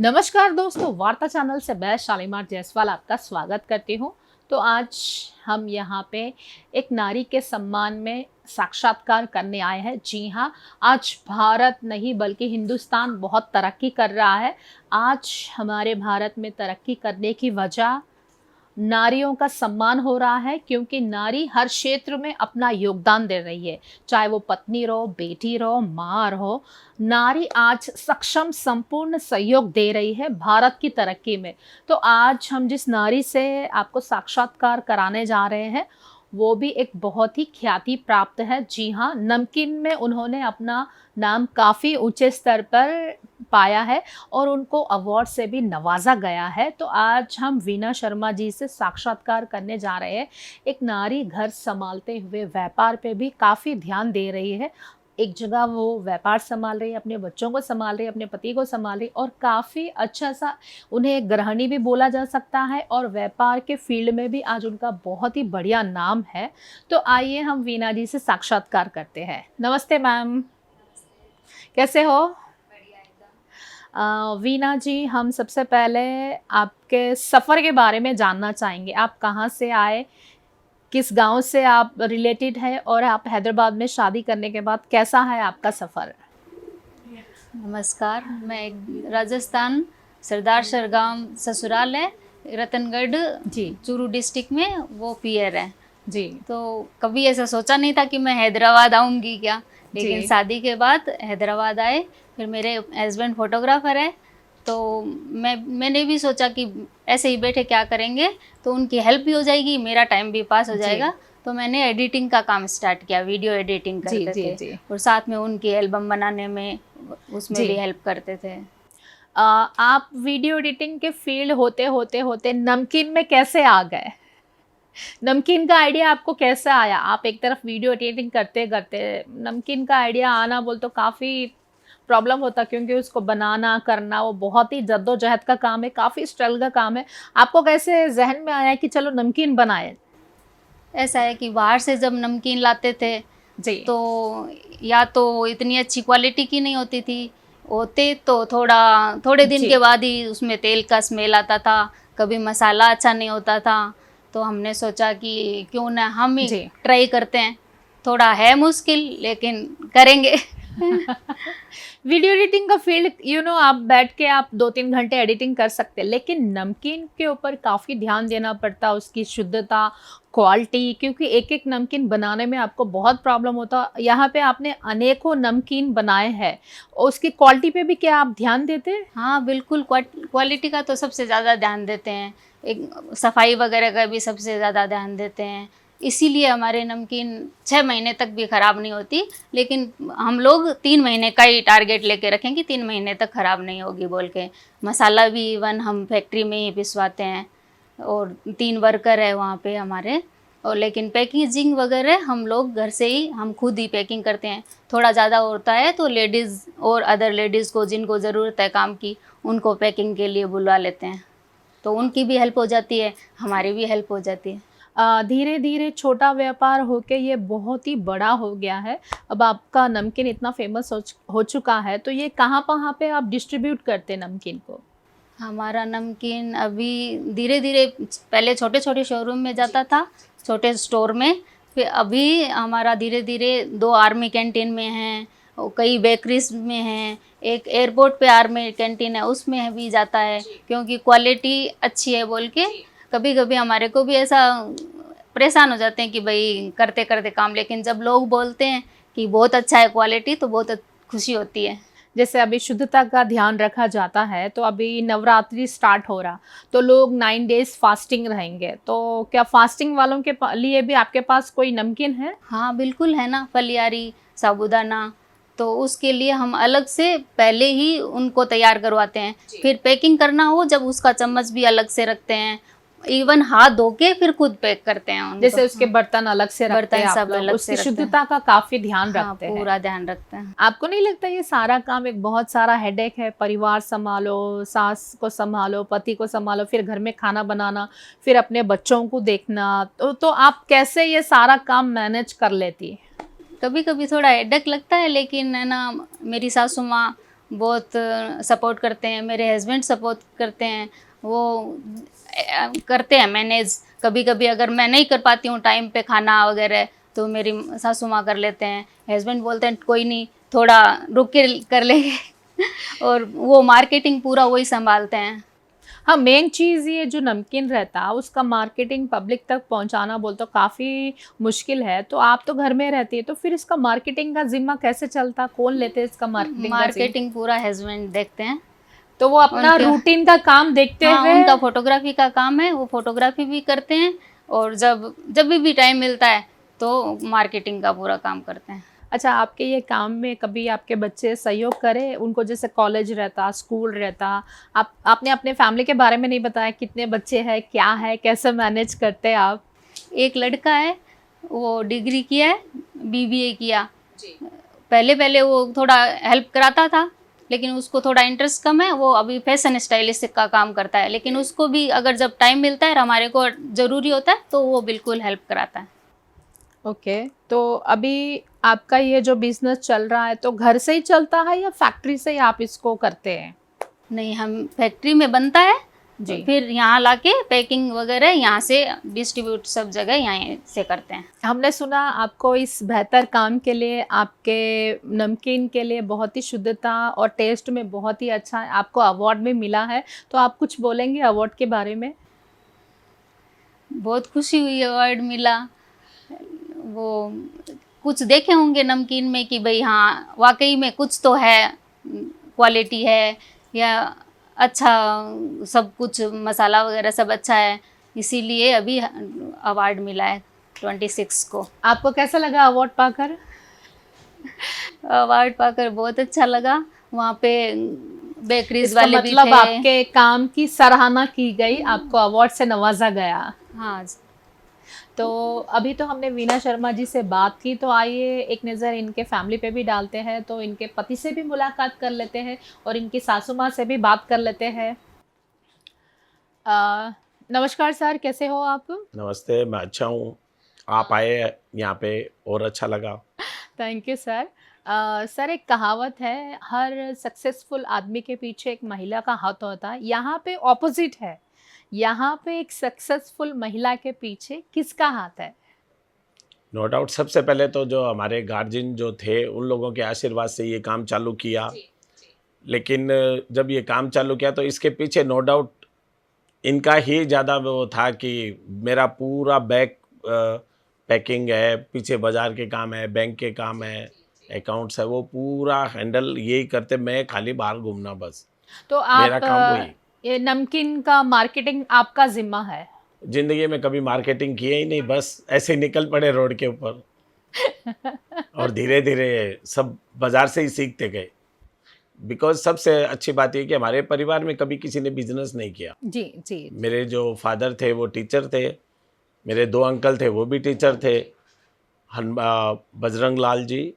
नमस्कार दोस्तों, वार्ता चैनल से मैं शालीमार जायसवाल आपका स्वागत करती हूँ। तो आज हम यहाँ पे एक नारी के सम्मान में साक्षात्कार करने आए हैं। जी हाँ, आज भारत नहीं बल्कि हिंदुस्तान बहुत तरक्की कर रहा है। आज हमारे भारत में तरक्की करने की वजह नारियों का सम्मान हो रहा है, क्योंकि नारी हर क्षेत्र में अपना योगदान दे रही है। चाहे वो पत्नी रहो, बेटी रहो, माँ रहो, नारी आज सक्षम संपूर्ण सहयोग दे रही है भारत की तरक्की में। तो आज हम जिस नारी से आपको साक्षात्कार कराने जा रहे हैं वो भी एक बहुत ही ख्याति प्राप्त है। जी हाँ, नमकीन में उन्होंने अपना नाम काफ़ी ऊंचे स्तर पर पाया है और उनको अवार्ड से भी नवाजा गया है। तो आज हम वीना शर्मा जी से साक्षात्कार करने जा रहे हैं। एक नारी घर संभालते हुए व्यापार पे भी काफ़ी ध्यान दे रही है। एक जगह वो व्यापार संभाल रही है, अपने बच्चों को संभाल रही है, अपने पति को संभाल रही है और काफ़ी अच्छा सा उन्हें गृहिणी भी बोला जा सकता है और व्यापार के फील्ड में भी आज उनका बहुत ही बढ़िया नाम है। तो आइए हम वीना जी से साक्षात्कार करते हैं। नमस्ते मैम, कैसे हो? वीना जी, हम सबसे पहले आपके सफ़र के बारे में जानना चाहेंगे। आप कहाँ से आए, किस गांव से आप रिलेटेड है और आप हैदराबाद में शादी करने के बाद कैसा है आपका सफ़र? नमस्कार, मैं राजस्थान सरदार सरगाम ससुराल है, रतनगढ़ जी चूरू डिस्ट्रिक्ट में वो पियर है। जी तो कभी ऐसा सोचा नहीं था कि मैं हैदराबाद आऊँगी क्या, लेकिन जी शादी के बाद हैदराबाद आए। फिर मेरे हस्बैंड फोटोग्राफर है, तो मैंने भी सोचा कि ऐसे ही बैठे क्या करेंगे, तो उनकी हेल्प भी हो जाएगी, मेरा टाइम भी पास हो जाएगा। तो मैंने एडिटिंग का काम स्टार्ट किया, वीडियो एडिटिंग करते थे जी। और साथ में उनकी एल्बम बनाने में उसमें भी हेल्प करते थे। आप वीडियो एडिटिंग के फील्ड होते होते होते नमकीन में कैसे आ गए? नमकीन का आइडिया आपको कैसे आया? आप एक तरफ वीडियो एडिटिंग करते करते नमकीन का आइडिया आना बोल तो काफ़ी प्रॉब्लम होता, क्योंकि उसको बनाना करना वो बहुत ही जद्दोजहद का काम है, काफ़ी स्ट्रगल का काम है। आपको कैसे जहन में आया कि चलो नमकीन बनाए? ऐसा है कि बाहर से जब नमकीन लाते थे जी तो या तो इतनी अच्छी क्वालिटी की नहीं होती थी, होते तो थोड़े दिन जी के बाद ही उसमें तेल का स्मेल आता था, कभी मसाला अच्छा नहीं होता था। तो हमने सोचा कि क्यों ना हम ही जी ट्राई करते हैं। थोड़ा है मुश्किल लेकिन करेंगे। वीडियो एडिटिंग का फील्ड आप बैठ के आप 2-3 घंटे एडिटिंग कर सकते हैं, लेकिन नमकीन के ऊपर काफ़ी ध्यान देना पड़ता है, उसकी शुद्धता, क्वालिटी, क्योंकि एक एक नमकीन बनाने में आपको बहुत प्रॉब्लम होता। यहाँ पे आपने अनेकों नमकीन बनाए हैं, उसकी क्वालिटी पे भी क्या आप ध्यान देते हैं? हाँ बिल्कुल, क्वालिटी का तो सबसे ज़्यादा ध्यान देते हैं, एक सफाई वगैरह का भी सबसे ज़्यादा ध्यान देते हैं। इसीलिए हमारे नमकीन 6 महीने तक भी ख़राब नहीं होती, लेकिन हम लोग 3 महीने का ही टारगेट लेके रखें कि 3 महीने तक ख़राब नहीं होगी बोल के। मसाला भी इवन हम फैक्ट्री में ही पिसवाते हैं और 3 वर्कर है वहाँ पे हमारे। और लेकिन पैकेजिंग वगैरह हम लोग घर से ही हम खुद ही पैकिंग करते हैं। थोड़ा ज़्यादा होता है तो लेडीज़ और अदर लेडीज़ को जिनको ज़रूरत है काम की, उनको पैकिंग के लिए बुलवा लेते हैं, तो उनकी भी हेल्प हो जाती है, हमारी भी हेल्प हो जाती है। धीरे धीरे छोटा व्यापार होके ये बहुत ही बड़ा हो गया है। अब आपका नमकीन इतना फेमस हो चुका है, तो ये कहाँ पे आप डिस्ट्रीब्यूट करते हैं नमकीन को? हमारा नमकीन अभी धीरे धीरे, पहले छोटे छोटे शोरूम में जाता था, छोटे स्टोर में। फिर अभी हमारा धीरे धीरे 2 आर्मी कैंटीन में हैं और कई बेकरीज में हैं, एक एयरपोर्ट पे आर्मी कैंटीन है उसमें भी जाता है, क्योंकि क्वालिटी अच्छी है बोल के। कभी कभी हमारे को भी ऐसा परेशान हो जाते हैं कि भाई करते करते काम, लेकिन जब लोग बोलते हैं कि बहुत अच्छा है क्वालिटी, तो बहुत खुशी होती है। जैसे अभी शुद्धता का ध्यान रखा जाता है, तो अभी नवरात्रि स्टार्ट हो रहा, तो लोग 9 डेज फास्टिंग रहेंगे, तो क्या फास्टिंग वालों के लिए भी आपके पास कोई नमकीन है? हाँ बिल्कुल है ना, फलियारी, साबूदाना। तो उसके लिए हम अलग से पहले ही उनको तैयार करवाते हैं, फिर पैकिंग करना हो जब उसका चम्मच भी अलग से रखते हैं, इवन हाथ धो के फिर खुद पैक करते हैं उनको। जैसे उसके बर्तन अलग से रखते हैं, बर्तन आप सब लोग अलग उसकी से रखते हैं। शुद्धता का काफी ध्यान हाँ रखते हैं। पूरा ध्यान रखते हैं। आपको नहीं लगता ये सारा काम एक बहुत सारा हेडेक है? परिवार संभालो, सास को संभालो, पति को संभालो, फिर घर में खाना बनाना, फिर अपने बच्चों को देखना, तो आप कैसे ये सारा काम मैनेज कर लेती? कभी कभी थोड़ा हेडेक लगता है, लेकिन है ना, मेरी सासू माँ बहुत सपोर्ट करते हैं, मेरे हस्बैंड सपोर्ट करते हैं, वो करते हैं मैनेज। कभी कभी अगर मैं नहीं कर पाती हूँ टाइम पे खाना वगैरह, तो मेरी सासू माँ कर लेते हैं। हस्बैंड बोलते हैं कोई नहीं, थोड़ा रुक के कर लेंगे और वो मार्केटिंग पूरा वही संभालते हैं। हाँ, मेन चीज़ ये जो नमकीन रहता है उसका मार्केटिंग पब्लिक तक पहुंचाना बोल तो काफ़ी मुश्किल है। तो आप तो घर में रहती है, तो फिर इसका मार्केटिंग का जिम्मा कैसे चलता, कौन लेते हैं इसका मार्केटिंग का जिम्मा? मार्केटिंग पूरा हस्बैंड देखते हैं। तो वो अपना उनके, रूटीन का काम देखते हाँ, हुए। उनका फोटोग्राफी का काम है, वो फोटोग्राफी भी करते हैं और जब जब भी टाइम मिलता है तो मार्केटिंग का पूरा काम करते हैं। अच्छा, आपके ये काम में कभी आपके बच्चे सहयोग करें, उनको जैसे कॉलेज रहता, स्कूल रहता? आपने अपने फैमिली के बारे में नहीं बताया, कितने बच्चे हैं, क्या है, कैसे मैनेज करते हैं आप? एक लड़का है, वो डिग्री किया है, बीबीए किया। पहले पहले वो थोड़ा हेल्प कराता था, लेकिन उसको थोड़ा इंटरेस्ट कम है, वो अभी फैशन स्टाइलिस्ट का काम करता है। लेकिन उसको भी अगर जब टाइम मिलता है और हमारे को ज़रूरी होता है तो वो बिल्कुल हेल्प कराता है। ओके, तो अभी आपका ये जो बिजनेस चल रहा है तो घर से ही चलता है या फैक्ट्री से ही आप इसको करते हैं? नहीं, हम फैक्ट्री में बनता है, जी। फिर यहाँ लाके पैकिंग वगैरह यहाँ से डिस्ट्रीब्यूट सब जगह यहाँ से करते हैं। हमने सुना आपको इस बेहतर काम के लिए, आपके नमकीन के लिए बहुत ही शुद्धता और टेस्ट में बहुत ही अच्छा आपको अवार्ड भी मिला है। तो आप कुछ बोलेंगे अवार्ड के बारे में? बहुत खुशी हुई, अवार्ड मिला। वो कुछ देखे होंगे नमकीन में कि भाई हाँ वाकई में कुछ तो है, क्वालिटी है, या अच्छा सब कुछ मसाला वगैरह सब अच्छा है, इसीलिए अभी अवार्ड मिला है 26 को। आपको कैसा लगा अवार्ड पाकर? अवार्ड पाकर बहुत अच्छा लगा। वहाँ पे बेकरीज इसका वाले मतलब भी थे। आपके काम की सराहना की गई, आपको अवार्ड से नवाजा गया। हाँ, तो अभी तो हमने वीना शर्मा जी से बात की, तो आइए एक नज़र इनके फैमिली पे भी डालते हैं। तो इनके पति से भी मुलाकात कर लेते हैं और इनकी सासू माँ से भी बात कर लेते हैं। नमस्कार सर, कैसे हो आप? नमस्ते, मैं अच्छा हूँ। आप आए यहाँ पे और अच्छा लगा। Thank you sir. सर, एक कहावत है, हर सक्सेसफुल आदमी के पीछे एक महिला का हाथ होता है। यहाँ पे ऑपोजिट है, यहाँ पे एक सक्सेसफुल महिला के पीछे किसका हाथ है? नो डाउट, सबसे पहले तो जो हमारे गार्जियन जो थे उन लोगों के आशीर्वाद से ये काम चालू किया। लेकिन जब ये काम चालू किया तो इसके पीछे नो डाउट इनका ही ज़्यादा वो था कि मेरा पूरा बैग पैकिंग है, पीछे बाज़ार के काम है, बैंक के काम है, अकाउंट्स है, वो पूरा हैंडल यही करते, मैं खाली बाहर घूमना बस। तो मेरा आप काम वही। ये नमकीन का मार्केटिंग आपका जिम्मा है? ज़िंदगी में कभी मार्केटिंग किया ही नहीं, बस ऐसे ही निकल पड़े रोड के ऊपर और धीरे धीरे सब बाज़ार से ही सीखते गए। बिकॉज सबसे अच्छी बात ये कि हमारे परिवार में कभी किसी ने बिजनेस नहीं किया। जी जी। मेरे जो फादर थे वो टीचर थे, मेरे दो अंकल थे वो भी टीचर थे, बजरंग लाल जी,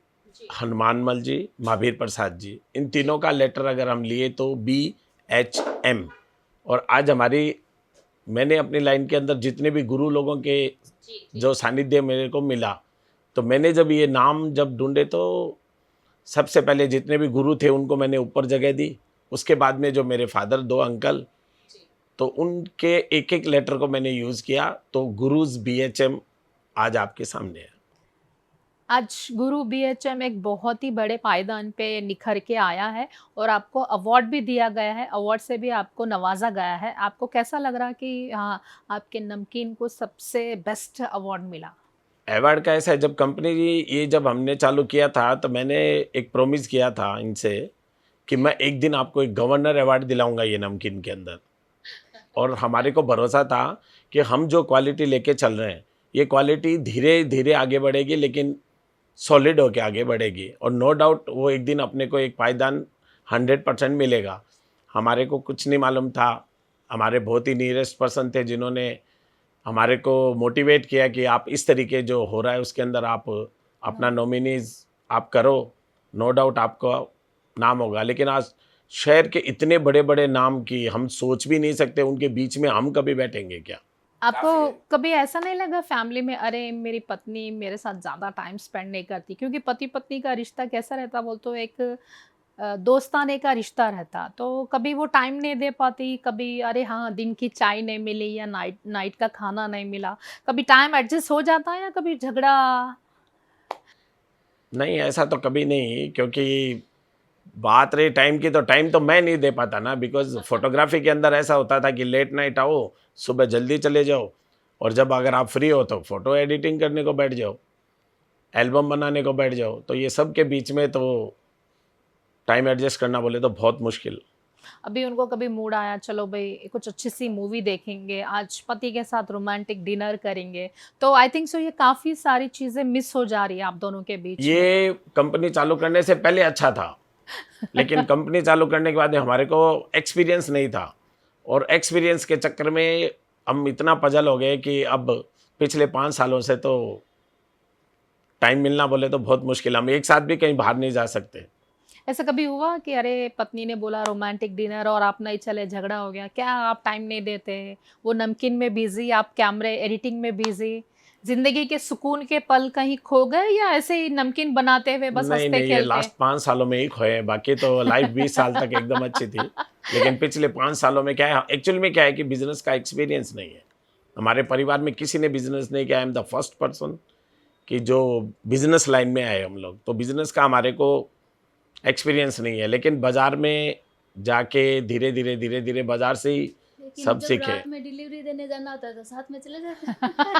हनुमान मल जी, महावीर प्रसाद जी, इन तीनों का लेटर अगर हम लिए तो BHM। और आज मैंने अपनी लाइन के अंदर जितने भी गुरु लोगों के जो सानिध्य मेरे को मिला, तो मैंने जब ये नाम जब ढूंढे तो सबसे पहले जितने भी गुरु थे उनको मैंने ऊपर जगह दी। उसके बाद में जो मेरे फादर, दो अंकल, तो उनके एक एक लेटर को मैंने यूज़ किया, तो गुरुज BHM आज आपके सामने है। आज गुरु BHM एक बहुत ही बड़े पायदान पे निखर के आया है और आपको अवार्ड भी दिया गया है, अवार्ड से भी आपको नवाजा गया है। आपको कैसा लग रहा कि हाँ, आपके नमकीन को सबसे बेस्ट अवार्ड मिला? अवार्ड का ऐसा है, जब कंपनी ये जब हमने चालू किया था तो मैंने एक प्रॉमिस किया था इनसे कि मैं एक दिन आपको एक गवर्नर अवार्ड दिलाऊंगा ये नमकीन के अंदर। और हमारे को भरोसा था कि हम जो क्वालिटी लेके चल रहे हैं ये क्वालिटी धीरे धीरे आगे बढ़ेगी, लेकिन सॉलिड होके आगे बढ़ेगी। और नो डाउट वो एक दिन अपने को एक पायदान 100% मिलेगा। हमारे को कुछ नहीं मालूम था, हमारे बहुत ही नियरेस्ट पर्सन थे जिन्होंने हमारे को मोटिवेट किया कि आप इस तरीके जो हो रहा है उसके अंदर आप अपना नॉमिनीज आप करो, नो डाउट आपको नाम होगा। लेकिन आज शहर के इतने बड़े बड़े नाम की हम सोच भी नहीं सकते, उनके बीच में हम कभी बैठेंगे क्या? आपको कभी ऐसा नहीं लगा फैमिली में, अरे मेरी पत्नी मेरे साथ ज़्यादा टाइम स्पेंड नहीं करती? क्योंकि पति पत्नी का रिश्ता कैसा रहता, बोल तो एक दोस्ताने का रिश्ता रहता, तो कभी वो टाइम नहीं दे पाती, कभी अरे हाँ दिन की चाय नहीं मिली या नाइट नाइट का खाना नहीं मिला, कभी टाइम एडजस्ट हो जाता है या कभी झगड़ा? नहीं, ऐसा तो कभी नहीं, क्योंकि बात रही टाइम की, तो टाइम तो मैं नहीं दे पाता ना, बिकॉज फोटोग्राफी के अंदर ऐसा होता था कि लेट नाइट आओ, सुबह जल्दी चले जाओ, और जब अगर आप फ्री हो तो फोटो एडिटिंग करने को बैठ जाओ, एल्बम बनाने को बैठ जाओ, तो ये सब के बीच में तो टाइम एडजस्ट करना बोले तो बहुत मुश्किल। अभी उनको कभी मूड आया चलो भाई कुछ अच्छी सी मूवी देखेंगे, आज पति के साथ रोमांटिक डिनर करेंगे, तो आई थिंक सो ये काफ़ी सारी चीज़ें मिस हो जा रही है आप दोनों के बीच में। ये कंपनी चालू करने से पहले अच्छा था, लेकिन कंपनी चालू करने के बाद हमारे को एक्सपीरियंस नहीं था, और एक्सपीरियंस के चक्कर में हम इतना पजल हो गए कि अब पिछले 5 सालों से तो टाइम मिलना बोले तो बहुत मुश्किल, हम एक साथ भी कहीं बाहर नहीं जा सकते। ऐसा कभी हुआ कि अरे पत्नी ने बोला रोमांटिक डिनर और आप नहीं चले, झगड़ा हो गया, क्या आप टाइम नहीं देते, वो नमकीन में बिजी, आप कैमरे एडिटिंग में बिजी, जिंदगी के सुकून के पल कहीं खो गए या ऐसे ही नमकीन बनाते हुए बस नहीं हंसते नहीं, ये खेलते? लास्ट 5 सालों में ही खोए हैं, बाकी तो लाइफ 20 साल तक एकदम अच्छी थी, लेकिन पिछले 5 सालों में क्या है, एक्चुअल में क्या है कि बिजनेस का एक्सपीरियंस नहीं है, हमारे परिवार में किसी ने बिजनेस नहीं किया। I am the first person कि जो बिजनेस लाइन में आए हम लोग, तो बिजनेस का हमारे को एक्सपीरियंस नहीं है, लेकिन बाजार में जाके धीरे धीरे बाजार से ही लेकिन सब जब सीखे। रात में डिलीवरी देने जाना होता है तो साथ में चले जाते हैं।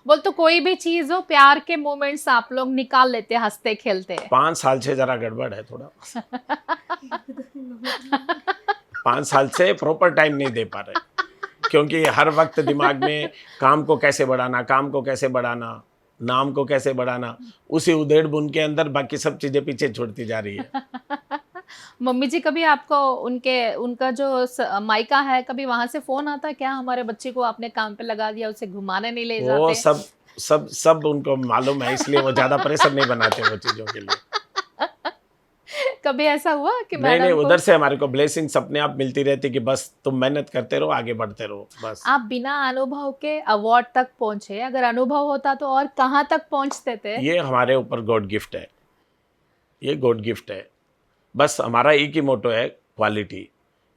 बोल तो कोई भी चीज हो, प्यार के मोमेंट्स आप लोग निकाल लेते हैं हंसते खेलते। 5 साल से जरा गड़बड़ है थोड़ा। 5 साल से प्रॉपर टाइम नहीं दे पा रहे, क्योंकि हर वक्त दिमाग में काम को कैसे बढ़ाना, काम को कैसे बढ़ाना, नाम को कैसे बढ़ाना, उसी उधेड़ बुन के अंदर बाकी सब चीजें पीछे छोड़ती जा रही है। मम्मी जी कभी आपको उनका जो मायका है, कभी वहां से फोन आता है क्या, हमारे बच्चे को आपने काम पे लगा दिया, उसे घुमाने नहीं ले वो जाते? सब सब सब उनको मालूम है, इसलिए वो ज्यादा प्रेशर नहीं बनाते वो चीजों के लिए। कभी ऐसा हुआ कि नहीं नहीं, मैडम को उधर से हमारे को ब्लेसिंग्स अपने आप मिलती रहती कि बस तुम मेहनत करते रहो, आगे बढ़ते रहो बस। आप बिना अनुभव के अवार्ड तक पहुंचे, अगर अनुभव होता तो और कहां तक पहुंचते थे? ये हमारे ऊपर गॉड गिफ्ट है, ये गॉड गिफ्ट है। बस हमारा एक ही मोटो है, क्वालिटी।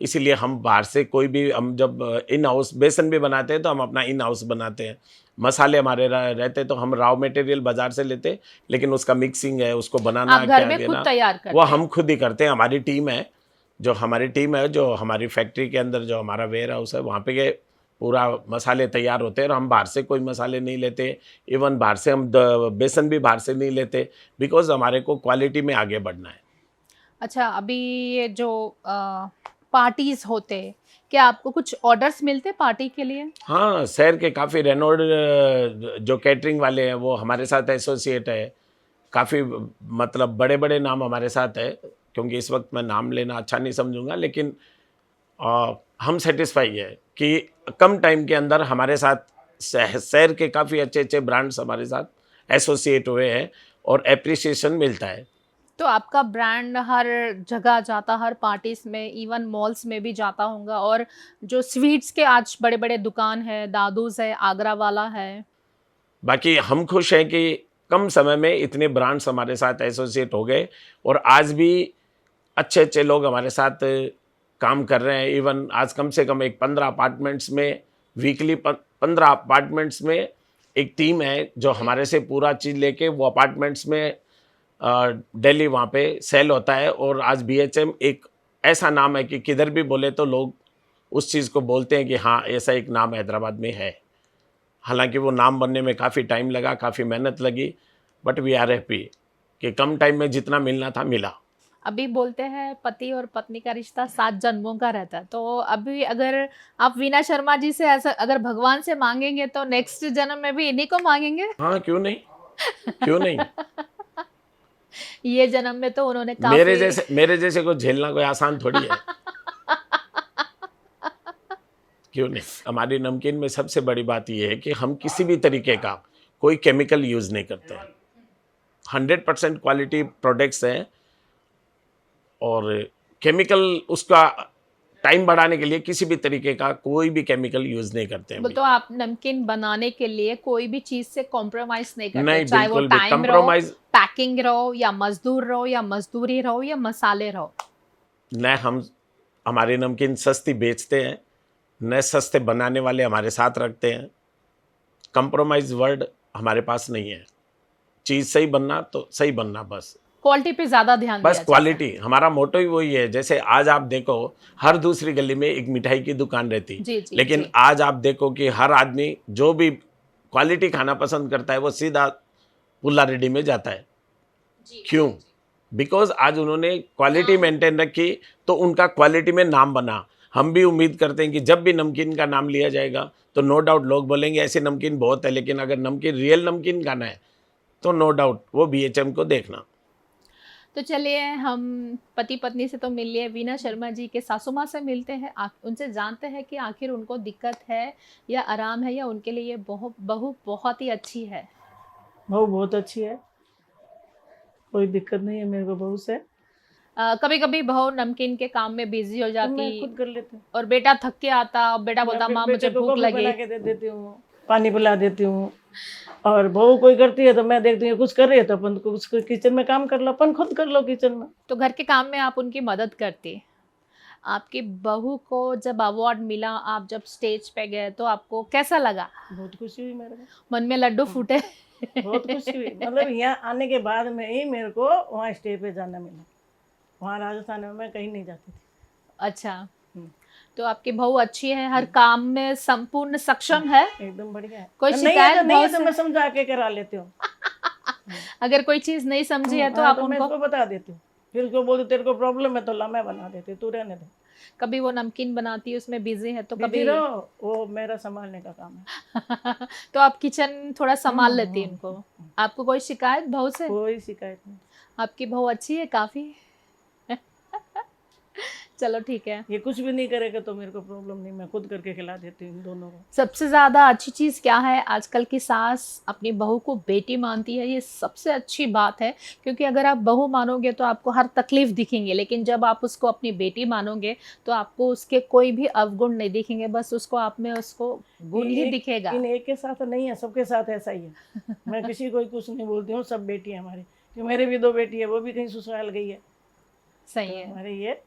इसीलिए हम बाहर से कोई भी, हम जब इन हाउस बेसन भी बनाते हैं तो हम अपना इन हाउस बनाते हैं, मसाले हमारे रहते तो हम रॉ मटेरियल बाजार से लेते, लेकिन उसका मिक्सिंग है, उसको बनाना आप घर क्या में खुद देना, तैयार करते वो हैं? हम खुद ही करते हैं। हमारी टीम है, जो हमारी फैक्ट्री के अंदर जो हमारा वेयर हाउस है, वहाँ पे के पूरा मसाले तैयार होते हैं, और हम बाहर से कोई मसाले नहीं लेते। इवन बाहर से हम बेसन भी बाहर से नहीं लेते, बिकॉज हमारे को क्वालिटी में आगे बढ़ना है। अच्छा, अभी ये जो पार्टीज होते, क्या आपको कुछ ऑर्डर्स मिलते पार्टी के लिए? हाँ, शहर के काफ़ी रेनोड जो कैटरिंग वाले हैं वो हमारे साथ एसोसिएट है, काफ़ी मतलब बड़े बड़े नाम हमारे साथ है, क्योंकि इस वक्त मैं नाम लेना अच्छा नहीं समझूंगा, लेकिन हम सेटिस्फाई है कि कम टाइम के अंदर हमारे साथ शहर के काफ़ी अच्छे अच्छे ब्रांड्स हमारे साथ एसोसिएट हुए हैं और एप्रिसिएशन मिलता है। तो आपका ब्रांड हर जगह जाता, हर पार्टीज में, इवन मॉल्स में भी जाता होगा, और जो स्वीट्स के आज बड़े बड़े दुकान है, दादूज है, आगरा वाला है। बाकी हम खुश हैं कि कम समय में इतने ब्रांड्स हमारे साथ एसोसिएट हो गए, और आज भी अच्छे अच्छे लोग हमारे साथ काम कर रहे हैं। इवन आज कम से कम एक 15 अपार्टमेंट्स में, वीकली 15 अपार्टमेंट्स में एक टीम है जो हमारे से पूरा चीज़ लेके वो अपार्टमेंट्स में डेली वहाँ पे सेल होता है। और आज BHM एक ऐसा नाम है कि किधर भी बोले तो लोग उस चीज़ को बोलते हैं कि हाँ, ऐसा एक नाम हैदराबाद में है। हालांकि वो नाम बनने में काफ़ी टाइम लगा, काफ़ी मेहनत लगी, बट वी आर हैप्पी कि कम टाइम में जितना मिलना था मिला। अभी बोलते हैं पति और पत्नी का रिश्ता 7 जन्मों का रहता है, तो अभी अगर आप वीना शर्मा जी से ऐसा अगर भगवान से मांगेंगे तो नेक्स्ट जन्म में भी इन्हीं को मांगेंगे? हाँ, क्यों नहीं, क्यों नहीं। ये जन्म में तो उन्होंने काफी मेरे जैसे को झेलना कोई आसान थोड़ी है। क्यों नहीं। हमारी नमकीन में सबसे बड़ी बात यह है कि हम किसी भी तरीके का कोई केमिकल यूज़ नहीं करते हैं, 100% क्वालिटी प्रोडक्ट्स हैं, और केमिकल उसका टाइम बढ़ाने के लिए किसी भी तरीके का कोई भी केमिकल यूज नहीं करते हैं वो अभी। तो आप नमकीन बनाने के लिए कोई भी चीज से कॉम्प्रोमाइज नहीं करते, नहीं, चाहे वो बिल्कुल भी टाइम रहो, compromise- पैकिंग रहो, या मजदूर रहो, या मजदूरी रहो, या मसाले रहो। न हम हमारे नमकीन सस्ती बेचते हैं, न सस्ते बनाने वाले हमारे साथ रखते हैं। कंप्रोमाइज वर्ड हमारे पास नहीं है। चीज़ सही बनना तो सही बनना, बस क्वालिटी पे ज्यादा ध्यान दिया बस जाता है। क्वालिटी हमारा मोटो ही वही है। जैसे आज आप देखो हर दूसरी गली में एक मिठाई की दुकान रहती, जी, जी, लेकिन जी। आज आप देखो कि हर आदमी जो भी क्वालिटी खाना पसंद करता है वो सीधा पुल्ला रेड्डी में जाता है। क्यों? बिकॉज आज उन्होंने क्वालिटी मेंटेन रखी, तो उनका क्वालिटी में नाम बना। हम भी उम्मीद करते हैं कि जब भी नमकीन का नाम लिया जाएगा तो नो डाउट लोग बोलेंगे ऐसे नमकीन बहुत है, लेकिन अगर नमकीन रियल नमकीन खाना है तो नो डाउट वो BHM को देखना। तो चलिए हम पति पत्नी से तो मिल लिए, वीना शर्मा जी के सासू माँ से मिलते हैं, उनसे जानते हैं कि आखिर उनको दिक्कत है या आराम है, या उनके लिए ये बहू बहुत ही अच्छी है। बहू बहुत अच्छी है, कोई दिक्कत नहीं है मेरे को बहू से। कभी कभी बहू नमकीन के काम में बिजी हो तो जाती मैं खुद कर लेती हूँ। और बेटा थक के आता, और बेटा बोलता मैं माँ बेटे मुझे को भूख कॉफी लगी। बना के दे देती हूँ, पानी पिला देती हूँ। और बहू कोई करती है तो मैं देखती हूँ कुछ कर रही है तो अपन को उसको किचन में काम कर लो, अपन खुद कर लो किचन में। तो घर के काम में आप उनकी मदद करती। आपकी बहू को जब अवार्ड मिला, आप जब स्टेज पे गए, तो आपको कैसा लगा? बहुत खुशी हुई मेरे को, मन में लड्डू फूटे? बहुत खुशी हुई। मतलब यहाँ आने के बाद में ही मेरे को वहाँ स्टेज पे जाना मिला। वहाँ राजस्थान में मैं कहीं नहीं जाती थी। अच्छा, तो आपकी बहू अच्छी है, हर काम में संपूर्ण सक्षम है? एकदम बढ़िया है। कोई नहीं शिकायत है तो नहीं है बहू तो से? मैं समझा के करा लेती हूँ। अगर कोई चीज नहीं समझी है तो हाँ, आप मैं उनको उसको बता देती हूँ। फिर उसको बोलती तेरे को प्रॉब्लम है तो ला मैं बना देती हूँ, तू रहने दे। कभी वो नमकीन बनाती है उसमें बिजी है तो बिजी कभी रहो, वो मेरा संभालने का काम है। तो आप किचन थोड़ा संभाल लेती हैं हम्म, उनको। आपको कोई शिकायत बहू से? कोई शिकायत नहीं। आपकी बहू अच्छी है काफी? चलो ठीक है। ये कुछ भी नहीं करेगा तो मेरे को प्रॉब्लम नहीं, मैं खुद करके खिला देती हूँ इन दोनों को। सबसे ज्यादा अच्छी चीज क्या है? आजकल की सास अपनी बहू को बेटी मानती है, ये सबसे अच्छी बात है। क्योंकि अगर आप बहू मानोगे तो आपको हर तकलीफ दिखेंगे, लेकिन जब आप उसको अपनी बेटी मानोगे तो आपको उसके कोई भी अवगुण नहीं दिखेंगे, बस उसको आप में उसको गुण ही दिखेगा। इन एक के साथ नहीं है, सबके साथ ऐसा ही है। मैं किसी को कुछ नहीं बोलती हूँ, सब बेटी है हमारी। कि मेरे भी 2 बेटी है, वो भी कहीं ससुराल गई है। सही तो है। हमारे ये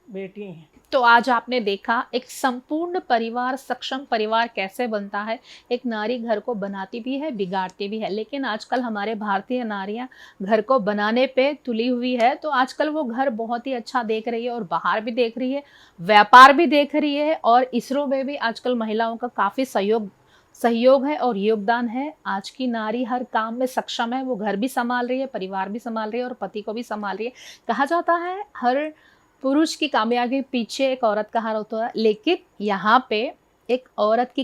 बेटी हैं। तो आज आपने देखा एक संपूर्ण परिवार, सक्षम परिवार कैसे बनता है। एक नारी घर को बनाती भी है, बिगाड़ती भी है, लेकिन आजकल हमारे भारतीय नारियां घर को बनाने पे तुली हुई है। तो आजकल वो घर बहुत ही अच्छा देख रही है, और बाहर भी देख रही है, व्यापार भी देख रही है, और इसरो में भी आजकल महिलाओं का काफ़ी सहयोग है और योगदान है। आज की नारी हर काम में सक्षम है, वो घर भी संभाल रही है, परिवार भी संभाल रही है, और पति को भी संभाल रही है। कहा जाता है हर पुरुष की कामयाबी पीछे एक औरत का हाथ होता है, लेकिन यहाँ पे एक औरत की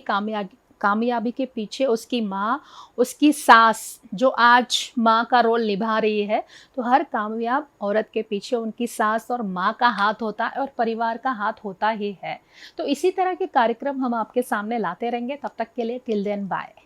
कामयाबी के पीछे उसकी माँ, उसकी सास, जो आज माँ का रोल निभा रही है। तो हर कामयाब औरत के पीछे उनकी सास और माँ का हाथ होता है, और परिवार का हाथ होता ही है। तो इसी तरह के कार्यक्रम हम आपके सामने लाते रहेंगे। तब तक के लिए टिल देन बाय।